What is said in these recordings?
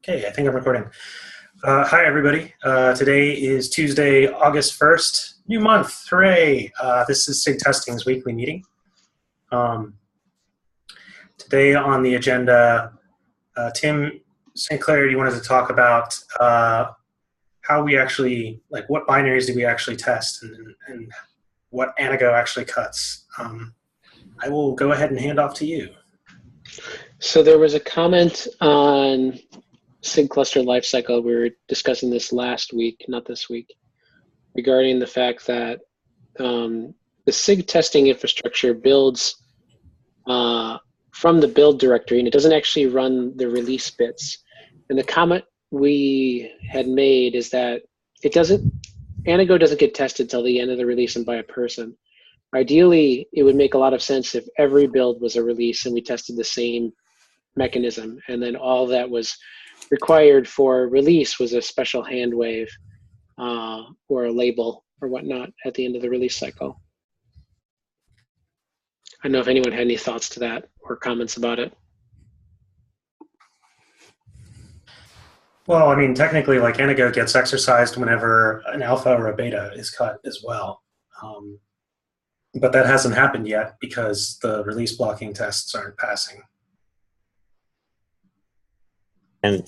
Okay, I think I'm recording. Hi, everybody. Today is Tuesday, August 1st. New month. Hooray. This is SIG Testing's weekly meeting. Today on the agenda, Tim St. Clair, you wanted to talk about how we actually, like what binaries do we actually test and what Anago actually cuts. I will go ahead and hand off to you. So there was a comment on SIG cluster lifecycle. We were discussing this last week, not this week, regarding the fact that the SIG testing infrastructure builds from the build directory, and it doesn't actually run the release bits. And the comment we had made is that Anago doesn't get tested till the end of the release and by a person. Ideally, it would make a lot of sense if every build was a release and we tested the same mechanism, and then all that was required for release was a special hand wave or a label or whatnot at the end of the release cycle. I don't know if anyone had any thoughts to that or comments about it. Well, I mean, technically, like Anago gets exercised whenever an alpha or a beta is cut as well. But that hasn't happened yet because the release blocking tests aren't passing. And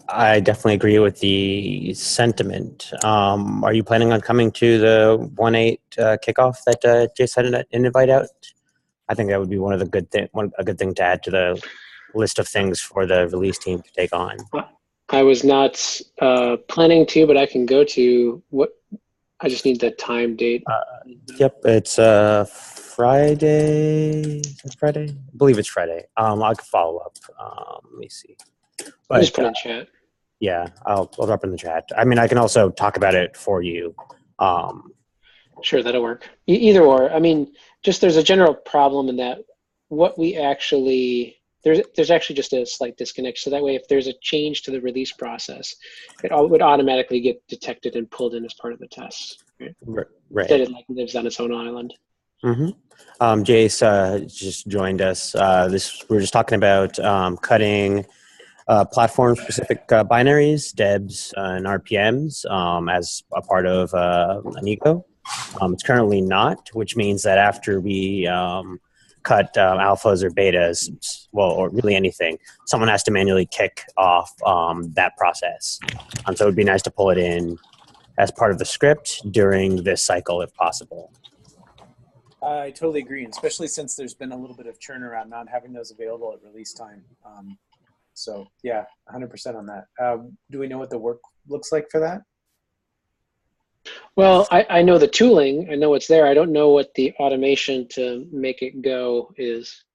I definitely agree with the sentiment. Are you planning on coming to the 1.8 kickoff that Jay sent an invite out? I think that would be a good thing to add to the list of things for the release team to take on. I was not planning to, but I can go to what. I just need the time date. Yep, it's Friday. Is it Friday? I believe it's Friday. I can follow up. Let me see. But, just put in chat. Yeah, I'll drop in the chat. I mean, I can also talk about it for you. Sure, that'll work. Either or. I mean, just there's a general problem in that what we actually there's actually just a slight disconnect. So that way, if there's a change to the release process, it would automatically get detected and pulled in as part of the test. Right. Instead, it like lives on its own island. Mm-hmm. Jace just joined us. We're just talking about cutting platform-specific binaries, DEBs, and RPMs as a part of Anago. It's currently not, which means that after we cut alphas or betas, well, or really anything, someone has to manually kick off that process. So it would be nice to pull it in as part of the script during this cycle if possible. I totally agree, and especially since there's been a little bit of churn around not having those available at release time. So yeah, 100% on that. Do we know what the work looks like for that? Well, I know the tooling. I know it's there. I don't know what the automation to make it go is.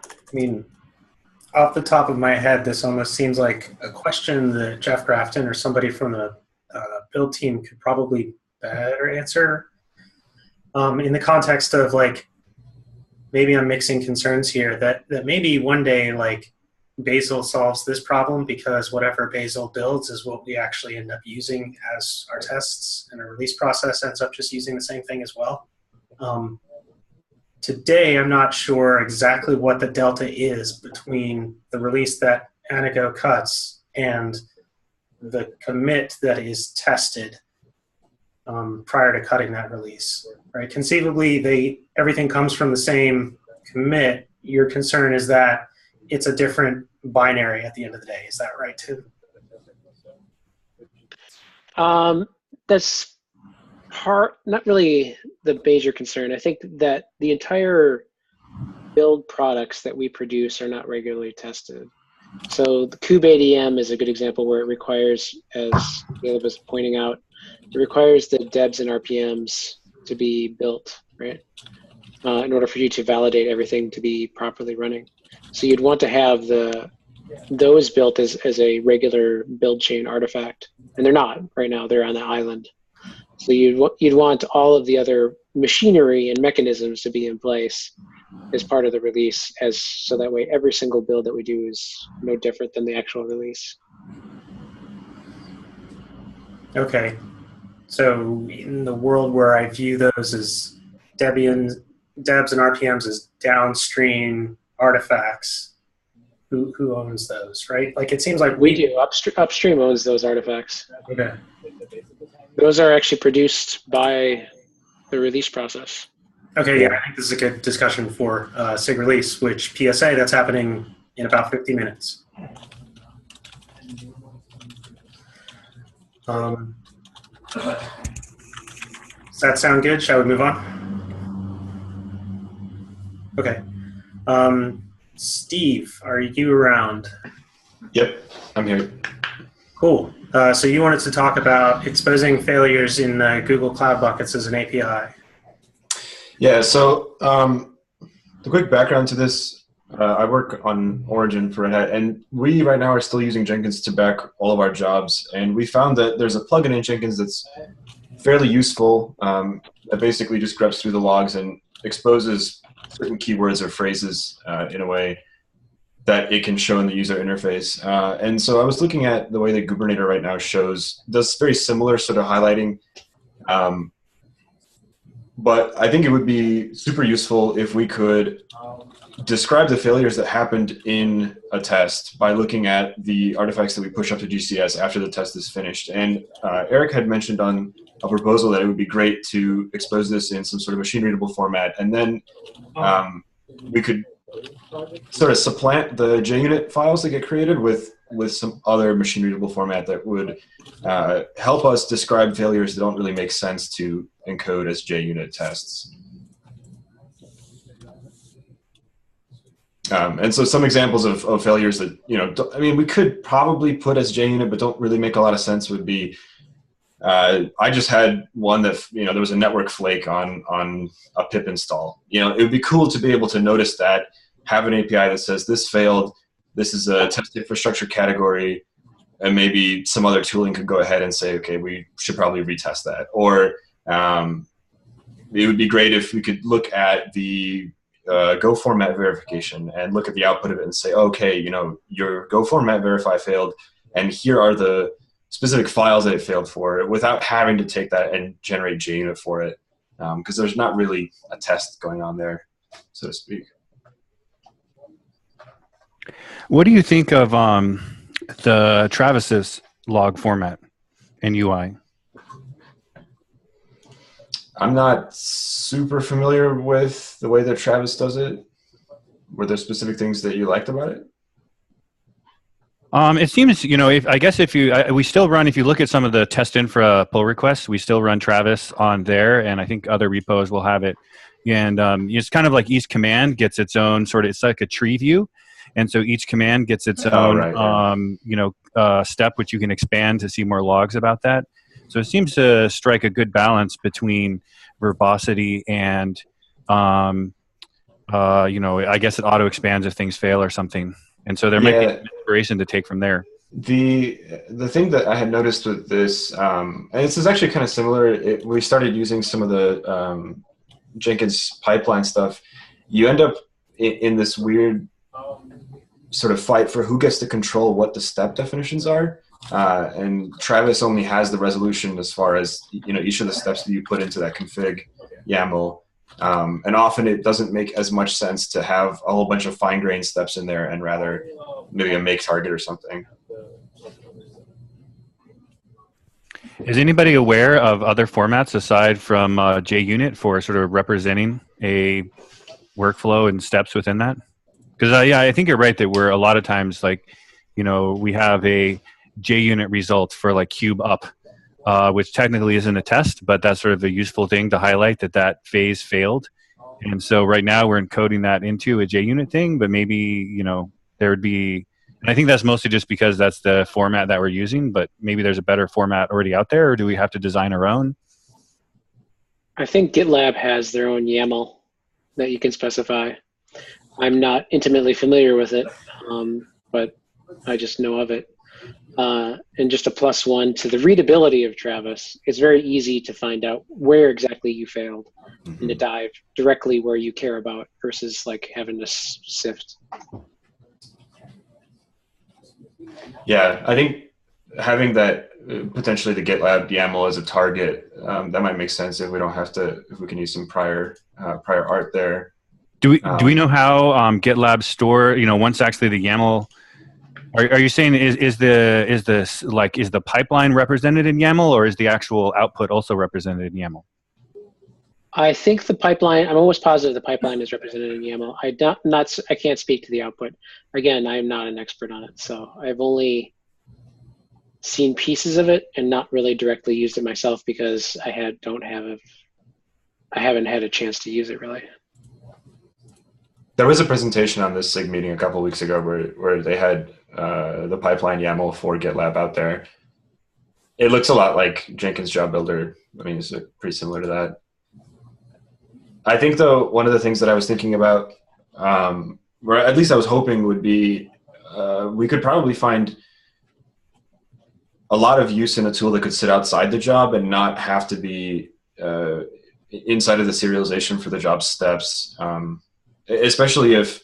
I mean, off the top of my head, this almost seems like a question that Jeff Grafton or somebody from the build team could probably better answer in the context of like, maybe I'm mixing concerns here that maybe one day like Bazel solves this problem because whatever Bazel builds is what we actually end up using as our tests, and our release process ends up just using the same thing as well. Today, I'm not sure exactly what the delta is between the release that Anago cuts and the commit that is tested prior to cutting that release. Right? Conceivably, everything comes from the same commit. Your concern is that it's a different binary at the end of the day. Is that right too? That's not really the major concern. I think that the entire build products that we produce are not regularly tested. So the KubeADM is a good example where it requires, as Caleb was pointing out, it requires the DEBs and RPMs to be built, right? In order for you to validate everything to be properly running. So you'd want to have those built as a regular build chain artifact. And they're not right now, they're on the island. So you'd want all of the other machinery and mechanisms to be in place as part of the release, so that way every single build that we do is no different than the actual release. Okay. So in the world where I view those as DEBs and RPMs as downstream artifacts, who owns those, right? Like it seems like We do. Upstream owns those artifacts. Okay. Those are actually produced by the release process. Okay, yeah, I think this is a good discussion for SIG release, which PSA, that's happening in about 50 minutes. Does that sound good? Shall we move on? Okay. Steve, are you around? Yep, I'm here. Cool. So you wanted to talk about exposing failures in Google Cloud Buckets as an API. Yeah, so the quick background to this, I work on Origin for Red Hat, and we right now are still using Jenkins to back all of our jobs. And we found that there's a plugin in Jenkins that's fairly useful that basically just grabs through the logs and exposes certain keywords or phrases in a way that it can show in the user interface. And so I was looking at the way that Kubernetes right now does very similar sort of highlighting. But I think it would be super useful if we could describe the failures that happened in a test by looking at the artifacts that we push up to GCS after the test is finished. And Eric had mentioned on a proposal that it would be great to expose this in some sort of machine-readable format, and then we could sort of supplant the JUnit files that get created with some other machine-readable format that would help us describe failures that don't really make sense to encode as JUnit tests. And so some examples of failures that, I mean, we could probably put as JUnit, but don't really make a lot of sense would be, I just had one that, there was a network flake on a pip install. It would be cool to be able to notice that, have an API that says this failed, this is a test infrastructure category, and maybe some other tooling could go ahead and say, okay, we should probably retest that. Or it would be great if we could look at the Go format verification and look at the output of it and say, okay, your Go format verify failed, and here are the specific files that it failed for, without having to take that and generate JUnit for it, because there's not really a test going on there, so to speak. What do you think of the Travis's log format and UI? I'm not super familiar with the way that Travis does it. Were there specific things that you liked about it? It seems, we still run, if you look at some of the test infra pull requests, we still run Travis on there, and I think other repos will have it. And it's kind of like each command gets its own it's like a tree view. And so each command gets its own, step, which you can expand to see more logs about that. So it seems to strike a good balance between verbosity and, I guess it auto expands if things fail or something. And so there might be an inspiration to take from there. The thing that I had noticed with this, and this is actually kind of similar, we started using some of the Jenkins pipeline stuff. You end up in this weird sort of fight for who gets to control what the step definitions are. And Travis only has the resolution as far as each of the steps that you put into that config YAML. And often it doesn't make as much sense to have a whole bunch of fine-grained steps in there and rather maybe a make target or something. Is anybody aware of other formats aside from JUnit for sort of representing a workflow and steps within that? Because I think you're right that we're a lot of times we have a JUnit result for like cube up, which technically isn't a test, but that's sort of a useful thing to highlight that phase failed. And so right now we're encoding that into a JUnit thing, but maybe, there would be, and I think that's mostly just because that's the format that we're using, but maybe there's a better format already out there, or do we have to design our own? I think GitLab has their own YAML that you can specify. I'm not intimately familiar with it, but I just know of it. And just a +1 to the readability of Travis. It's very easy to find out where exactly you failed and to dive directly where you care about versus like having to sift. Yeah, I think having that potentially the GitLab YAML as a target, that might make sense if we don't have to, if we can use some prior art there. Do we know how GitLab store, once actually the YAML, are you saying is the pipeline represented in YAML, or is the actual output also represented in YAML? I think the pipeline, I'm almost positive the pipeline is represented in YAML. I can't speak to the output. Again, I am not an expert on it, so I've only seen pieces of it and not really directly used it myself because I haven't had a chance to use it really. There was a presentation on this SIG meeting a couple of weeks ago where they had the pipeline YAML for GitLab out there. It looks a lot like Jenkins Job Builder. I mean, it's pretty similar to that. I think, though, one of the things that I was thinking about, or at least I was hoping would be, we could probably find a lot of use in a tool that could sit outside the job and not have to be inside of the serialization for the job steps. Especially if,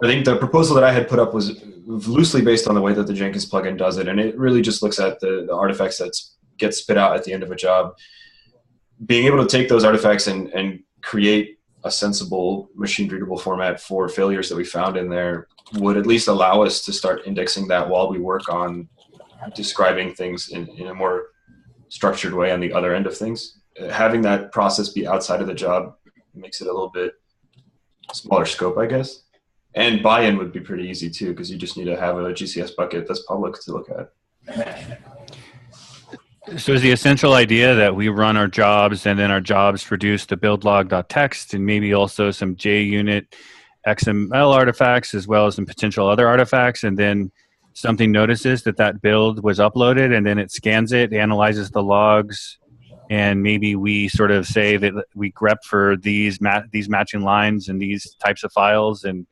I think the proposal that I had put up was loosely based on the way that the Jenkins plugin does it, and it really just looks at the artifacts that get spit out at the end of a job. Being able to take those artifacts and create a sensible machine-readable format for failures that we found in there would at least allow us to start indexing that while we work on describing things in a more structured way on the other end of things. Having that process be outside of the job makes it a little bit smaller scope, I guess. And buy-in would be pretty easy too, because you just need to have a GCS bucket that's public to look at. So is the essential idea that we run our jobs and then our jobs produce the build log.txt and maybe also some JUnit XML artifacts as well as some potential other artifacts, and then something notices that build was uploaded and then it scans it, analyzes the logs, and maybe we sort of say that we grep for these matching lines and these types of files, and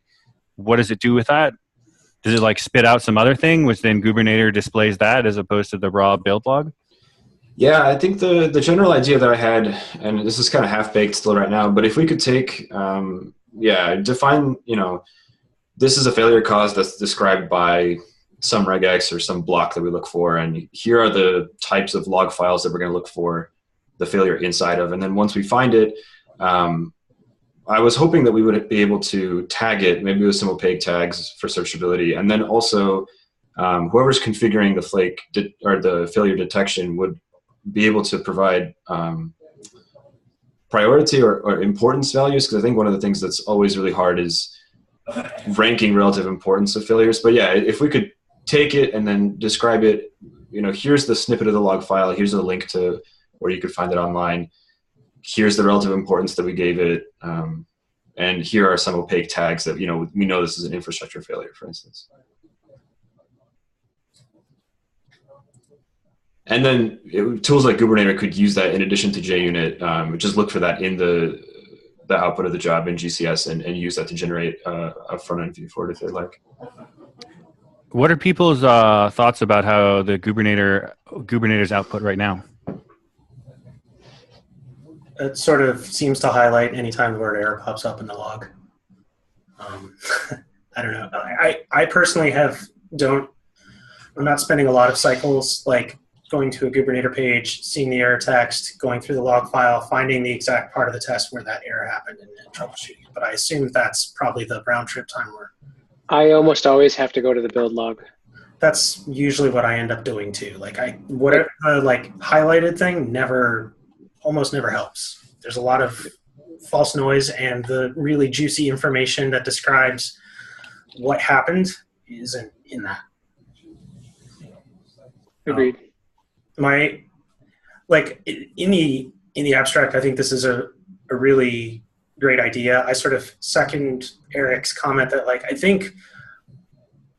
what does it do with that? Does it like spit out some other thing, which then Kubernetes displays that as opposed to the raw build log? Yeah, I think the general idea that I had, and this is kind of half-baked still right now, but if we could take, define, this is a failure cause that's described by some regex or some block that we look for, and here are the types of log files that we're going to look for the failure inside of. And then once we find it, I was hoping that we would be able to tag it, maybe with some opaque tags for searchability. And then also, whoever's configuring the flake or the failure detection would be able to provide priority or importance values, because I think one of the things that's always really hard is ranking relative importance of failures. But yeah, if we could take it and then describe it, here's the snippet of the log file, here's the link to where you could find it online, here's the relative importance that we gave it, and here are some opaque tags that we know this is an infrastructure failure, for instance. And then tools like Kubernetes could use that in addition to JUnit, just look for that in the output of the job in GCS and use that to generate a front-end view for it if they like. What are people's thoughts about how the Kubernetes output right now? It sort of seems to highlight anytime the word error pops up in the log. I don't know. I personally I'm not spending a lot of cycles like going to a Kubernetes page, seeing the error text, going through the log file, finding the exact part of the test where that error happened and troubleshooting. But I assume that's probably the round trip time where I almost always have to go to the build log. That's usually what I end up doing too. Whatever the highlighted thing almost never helps. There's a lot of false noise, and the really juicy information that describes what happened isn't in that. Agreed. In the abstract, I think this is a really great idea. I sort of second Eric's comment that I think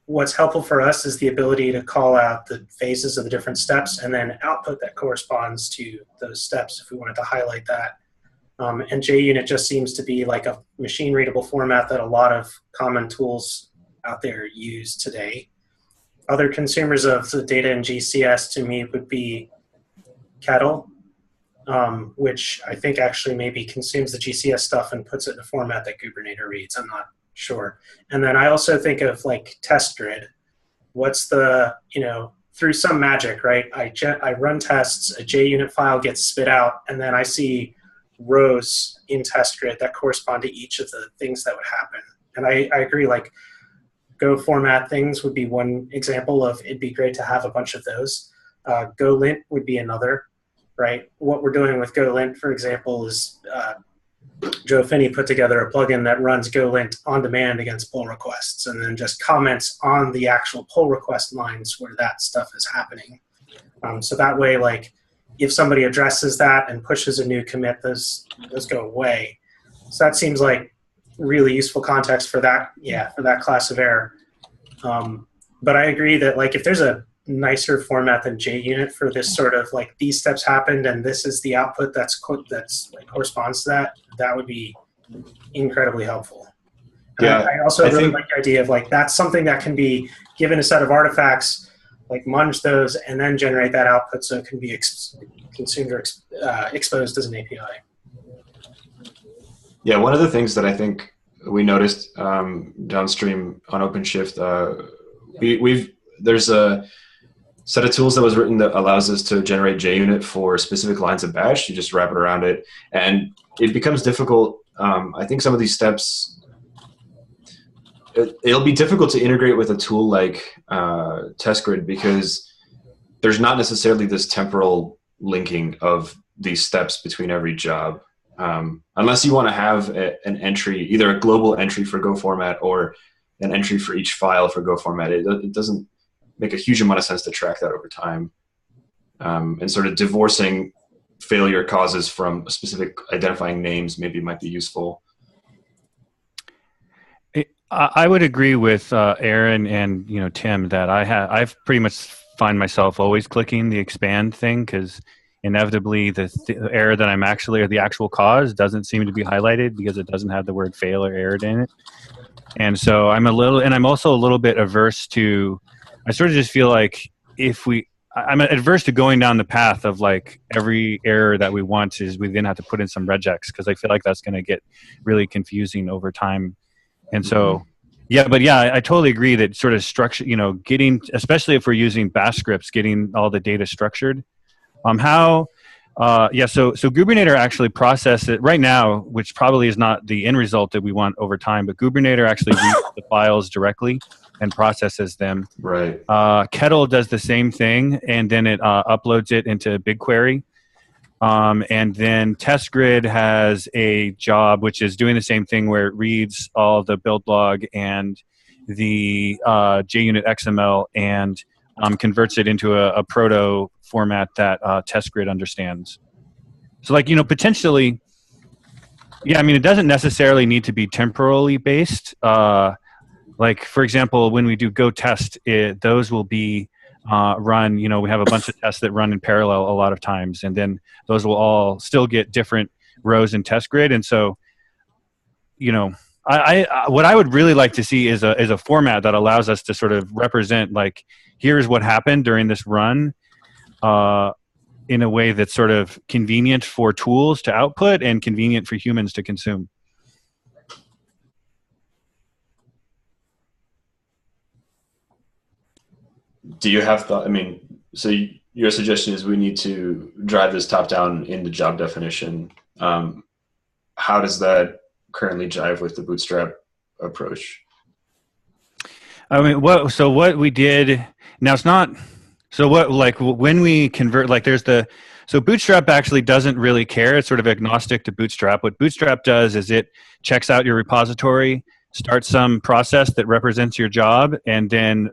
what's helpful for us is the ability to call out the phases of the different steps and then output that corresponds to those steps if we wanted to highlight that. And JUnit just seems to be like a machine-readable format that a lot of common tools out there use today. Other consumers of the data in GCS to me would be Kettle, which I think actually maybe consumes the GCS stuff and puts it in a format that Kubernetes reads. I'm not sure. And then I also think of test grid. What's the, through some magic, right? I run tests, a JUnit file gets spit out, and then I see rows in test grid that correspond to each of the things that would happen. And I agree, like Go format things would be one example of it'd be great to have a bunch of those. GoLint would be another, right? What we're doing with GoLint, for example, is Joe Finney put together a plugin that runs GoLint on demand against pull requests and then just comments on the actual pull request lines where that stuff is happening. So that way, like, if somebody addresses that and pushes a new commit, those go away. So that seems like really useful context for that, for that class of error. But I agree that, like, if there's a nicer format than JUnit for this sort of, like, these steps happened and this is the output that's like corresponds to that, that would be incredibly helpful. And Yeah, I also really like the idea of, like, that's something that can be given a set of artifacts, like munge those and then generate that output so it can be consumed or exposed as an API. Yeah, one of the things that I think we noticed downstream on OpenShift, there's a set of tools that was written that allows us to generate JUnit for specific lines of bash. You just wrap it around it, and it becomes difficult. I think some of these steps, it'll be difficult to integrate with a tool like TestGrid because there's not necessarily this temporal linking of these steps between every job. Unless you want to have an entry, either a global entry for Go format or an entry for each file for Go format, it doesn't make a huge amount of sense to track that over time. And sort of divorcing failure causes from specific identifying names maybe might be useful. I would agree with Aaron and Tim that I've pretty much find myself always clicking the expand thing because inevitably the error that I'm actually, or the actual cause, doesn't seem to be highlighted because it doesn't have the word fail or error in it. And so I'm also a little bit averse to, I sort of just feel like I'm adverse to going down the path of, like, every error that we want is we then have to put in some regex because I feel like that's going to get really confusing over time. And so, I totally agree that sort of structure, getting, especially if we're using bash scripts, getting all the data structured. So Kubernetes actually processes it right now, which probably is not the end result that we want over time, but Kubernetes actually reads the files directly and processes them. Right. Kettle does the same thing, and then it uploads it into BigQuery. And then TestGrid has a job which is doing the same thing where it reads all the build log and the JUnit XML and converts it into a proto format that TestGrid understands. So, like, potentially, it doesn't necessarily need to be temporally based. Like, for example, when we do Go test, those will be run, we have a bunch of tests that run in parallel a lot of times, and then those will all still get different rows in TestGrid. And so, what I would really like to see is a format that allows us to sort of represent, like, here's what happened during this run in a way that's sort of convenient for tools to output and convenient for humans to consume. Do you have thought? So your suggestion is we need to drive this top down in the job definition. How does that currently jive with the Bootstrap approach? What we did now, it's not. So what, like, when we convert, like, so Bootstrap actually doesn't really care. It's sort of agnostic to Bootstrap. What Bootstrap does is it checks out your repository, starts some process that represents your job, and then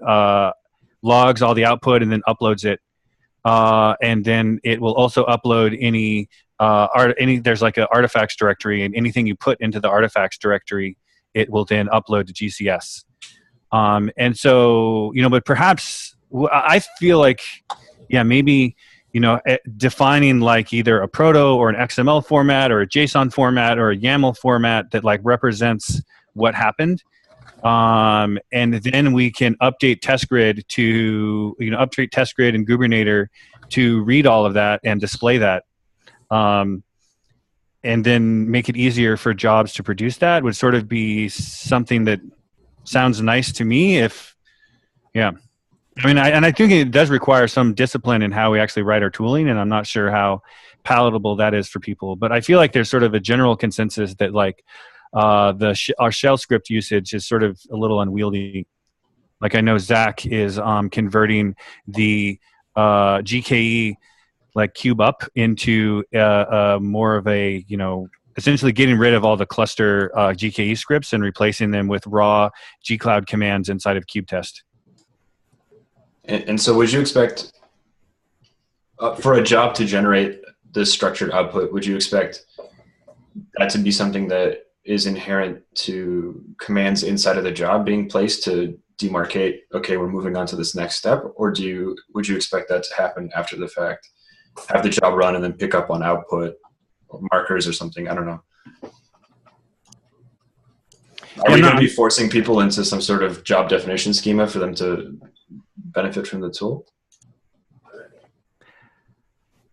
logs all the output and then uploads it. And then it will also upload there's like an artifacts directory, and anything you put into the artifacts directory, it will then upload to GCS. And so, but perhaps I feel like, maybe, defining, like, either a proto or an XML format or a JSON format or a YAML format that, like, represents what happened. And then we can update TestGrid to, update TestGrid and Kubernetes to read all of that and display that. And then make it easier for jobs to produce that would sort of be something that sounds nice to me. I mean, and I think it does require some discipline in how we actually write our tooling, and I'm not sure how palatable that is for people. But I feel like there's sort of a general consensus that like our shell script usage is sort of a little unwieldy. Like I know Zach is converting the GKE like cube up into more of a, essentially getting rid of all the cluster GKE scripts and replacing them with raw G-Cloud commands inside of kubetest. And so would you expect for a job to generate this structured output, would you expect that to be something that is inherent to commands inside of the job being placed to demarcate, okay, we're moving on to this next step? Or would you expect that to happen after the fact? Have the job run and then pick up on output or markers or something? I don't know. Are we going to be forcing people into some sort of job definition schema for them to benefit from the tool?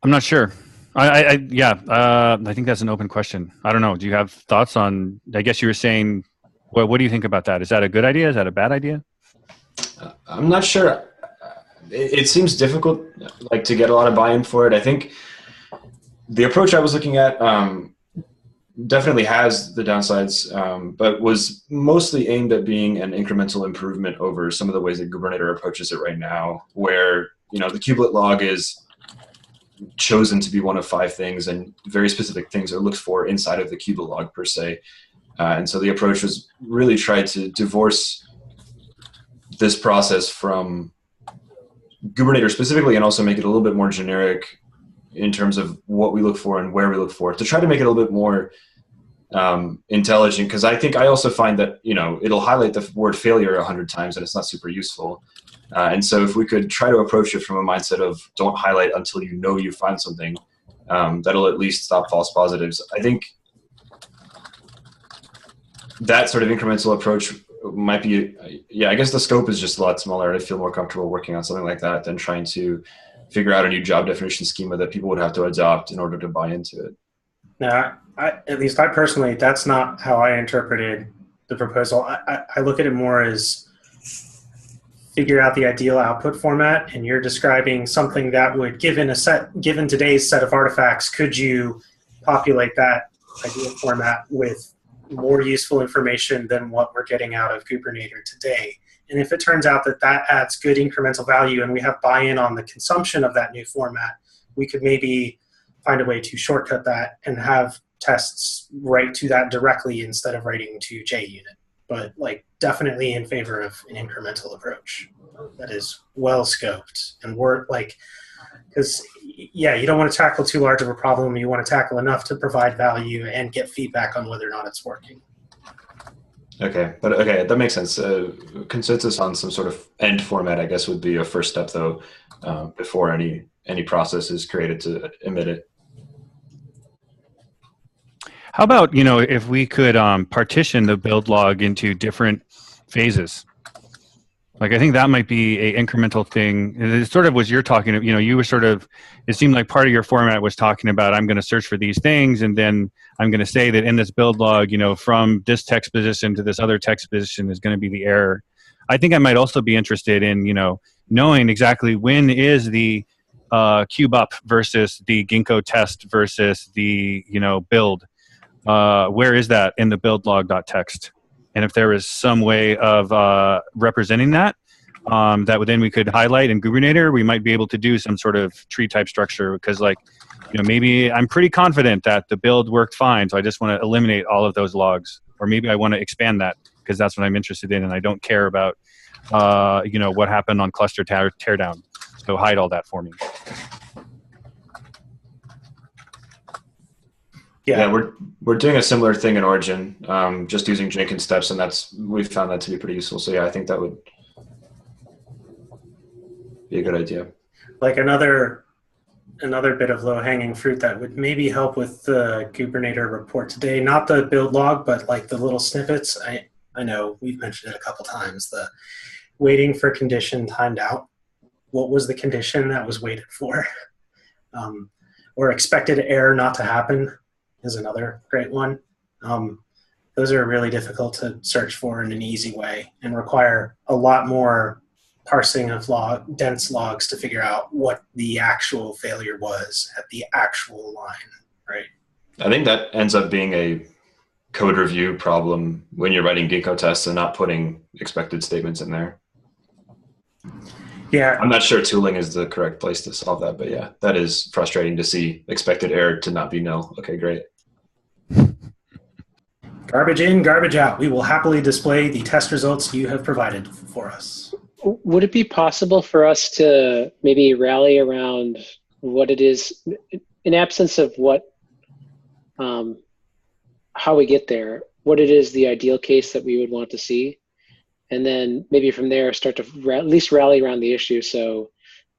I'm not sure. I think that's an open question. I don't know. Do you have thoughts on, I guess you were saying, what do you think about that? Is that a good idea? Is that a bad idea? I'm not sure. It seems difficult, like, to get a lot of buy-in for it. I think the approach I was looking at definitely has the downsides, but was mostly aimed at being an incremental improvement over some of the ways that Kubernetes approaches it right now, where the kubelet log is chosen to be one of 5 things, and very specific things are looked for inside of the kubelet log per se. And so the approach was really try to divorce this process from Kubernetes specifically, and also make it a little bit more generic in terms of what we look for and where we look for it, to try to make it a little bit more intelligent. Because I also find that it'll highlight the word failure 100 times and it's not super useful. And so if we could try to approach it from a mindset of don't highlight until you find something, that'll at least stop false positives. I think that sort of incremental approach might be, I guess the scope is just a lot smaller. I feel more comfortable working on something like that than trying to figure out a new job definition schema that people would have to adopt in order to buy into it. Now, at least I personally, that's not how I interpreted the proposal. I look at it more as figure out the ideal output format, and you're describing something that would, given today's set of artifacts, could you populate that ideal format with more useful information than what we're getting out of Kubernetes today? And if it turns out that that adds good incremental value and we have buy-in on the consumption of that new format, we could maybe find a way to shortcut that and have tests write to that directly instead of writing to JUnit. But definitely in favor of an incremental approach that is well scoped and because you don't want to tackle too large of a problem. You want to tackle enough to provide value and get feedback on whether or not it's working. Okay, that makes sense. Consensus on some sort of end format, I guess, would be a first step, though, before any process is created to emit it. How about if we could partition the build log into different phases? I think that might be a incremental thing. It sort of was you're talking, you were sort of, it seemed like part of your format was talking about, I'm going to search for these things, and then I'm going to say that in this build log, from this text position to this other text position is going to be the error. I think I might also be interested in, knowing exactly when is the cube up versus the Ginkgo test versus the, build. Where is that in the build log.txt? And if there is some way of representing that, then we could highlight in Kubernetes, we might be able to do some sort of tree type structure, because maybe I'm pretty confident that the build worked fine, so I just want to eliminate all of those logs. Or maybe I want to expand that because that's what I'm interested in, and I don't care about what happened on cluster teardown. So hide all that for me. Yeah, we're doing a similar thing in Origin, just using Jenkins steps, and we've found that to be pretty useful. So yeah, I think that would be a good idea. Another bit of low-hanging fruit that would maybe help with the Kubernetes report today, not the build log, but the little snippets. I know we've mentioned it a couple times, the waiting for condition timed out. What was the condition that was waited for? Or expected error not to happen is another great one. Those are really difficult to search for in an easy way and require a lot more parsing of dense logs to figure out what the actual failure was at the actual line, right? I think that ends up being a code review problem when you're writing Ginkgo tests and not putting expected statements in there. Yeah. I'm not sure tooling is the correct place to solve that, but yeah, that is frustrating to see expected error to not be nil. Okay, great. Garbage in, garbage out. We will happily display the test results you have provided for us. Would it be possible for us to maybe rally around what it is, in absence of what, how we get there, what it is the ideal case that we would want to see, and then maybe from there start to at least rally around the issue, so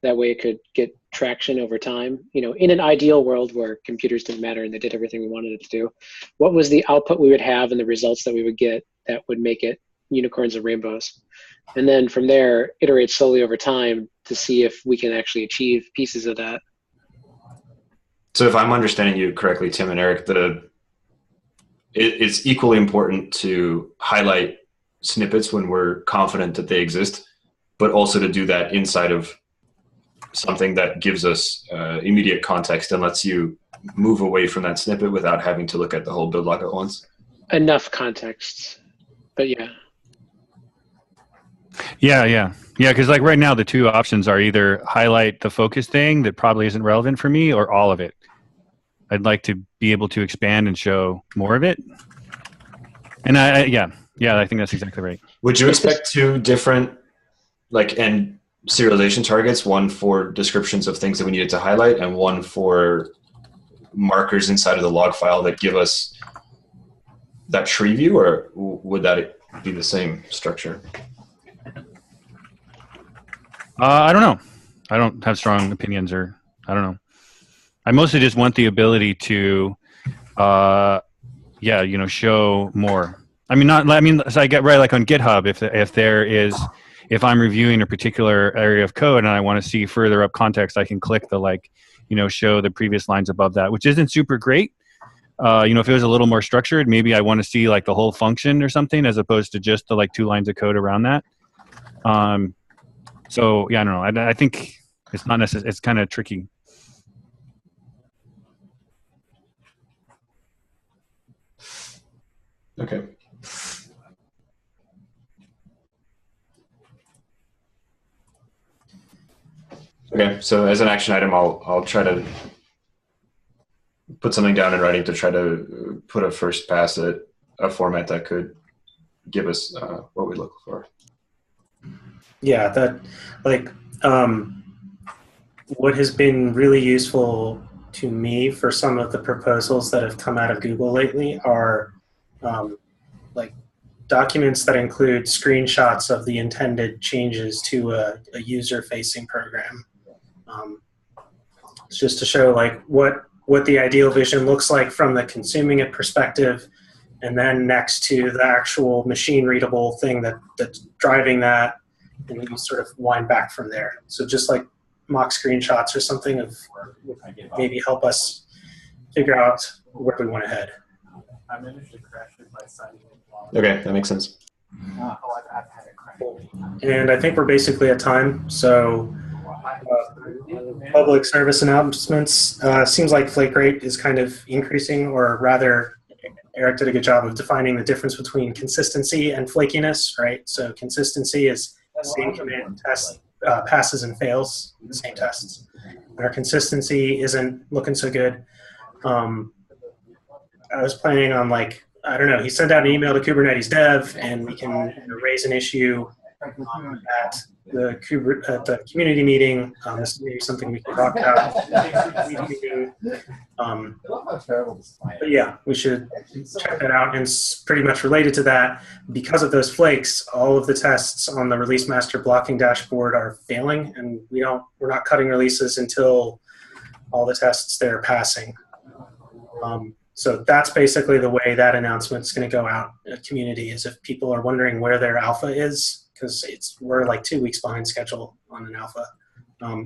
that way it could get traction over time. You know, in an ideal world where computers didn't matter and they did everything we wanted it to do, what was the output we would have and the results that we would get that would make it unicorns and rainbows? And then from there, iterate slowly over time to see if we can actually achieve pieces of that. So if I'm understanding you correctly, Tim and Eric, it's equally important to highlight snippets when we're confident that they exist, but also to do that inside of something that gives us immediate context and lets you move away from that snippet without having to look at the whole build log at once. Enough context, but yeah. Yeah. Because like right now, the two options are either highlight the focus thing that probably isn't relevant for me, or all of it. I'd like to be able to expand and show more of it. And I think that's exactly right. Would you expect two different end serialization targets, one for descriptions of things that we needed to highlight and one for markers inside of the log file that give us that tree view, or would that be the same structure? I don't know. I don't have strong opinions, or I don't know. I mostly just want the ability to, show more. So I get right, like on GitHub, if I'm reviewing a particular area of code and I want to see further up context, I can click the show the previous lines above that, which isn't super great. If it was a little more structured, maybe I want to see the whole function or something, as opposed to just the 2 lines of code around that. So yeah, I don't know. I think it's not necessary. It's kind of tricky. Okay. Okay, so as an action item, I'll try to put something down in writing to try to put a first pass at a format that could give us what we look for. Yeah, what has been really useful to me for some of the proposals that have come out of Google lately are documents that include screenshots of the intended changes to a user-facing program. It's just to show what the ideal vision looks like from the consuming it perspective, and then next to the actual machine-readable thing that's driving that, and then you sort of wind back from there. So just mock screenshots or something of maybe help us figure out where we want to head. Okay, that makes sense. And I think we're basically at time. So public service announcements, seems like flake rate is kind of increasing, or rather Eric did a good job of defining the difference between consistency and flakiness, right? So consistency is the same command test passes and fails the same tests. And our consistency isn't looking so good. I was planning on he sent out an email to Kubernetes dev, and we can raise an issue at the community meeting. This is maybe something we can talk about. But yeah, we should check that out. And pretty much related to that, because of those flakes, all of the tests on the release master blocking dashboard are failing, and we're not cutting releases until all the tests there are passing. So that's basically the way that announcement is going to go out in the community, is if people are wondering where their alpha is, because we're 2 weeks behind schedule on an alpha.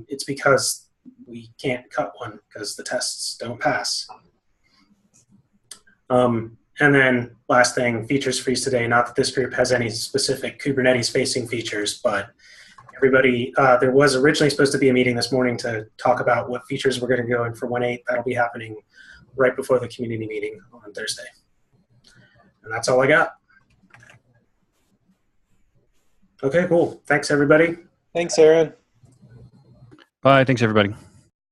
It's because we can't cut one because the tests don't pass. And then last thing, features freeze today. Not that this group has any specific Kubernetes facing features, but everybody. There was originally supposed to be a meeting this morning to talk about what features we're going to go in for 1.8. That'll be happening right before the community meeting on Thursday. And that's all I got. Okay, cool. Thanks, everybody. Thanks, Aaron. Bye. Thanks, everybody.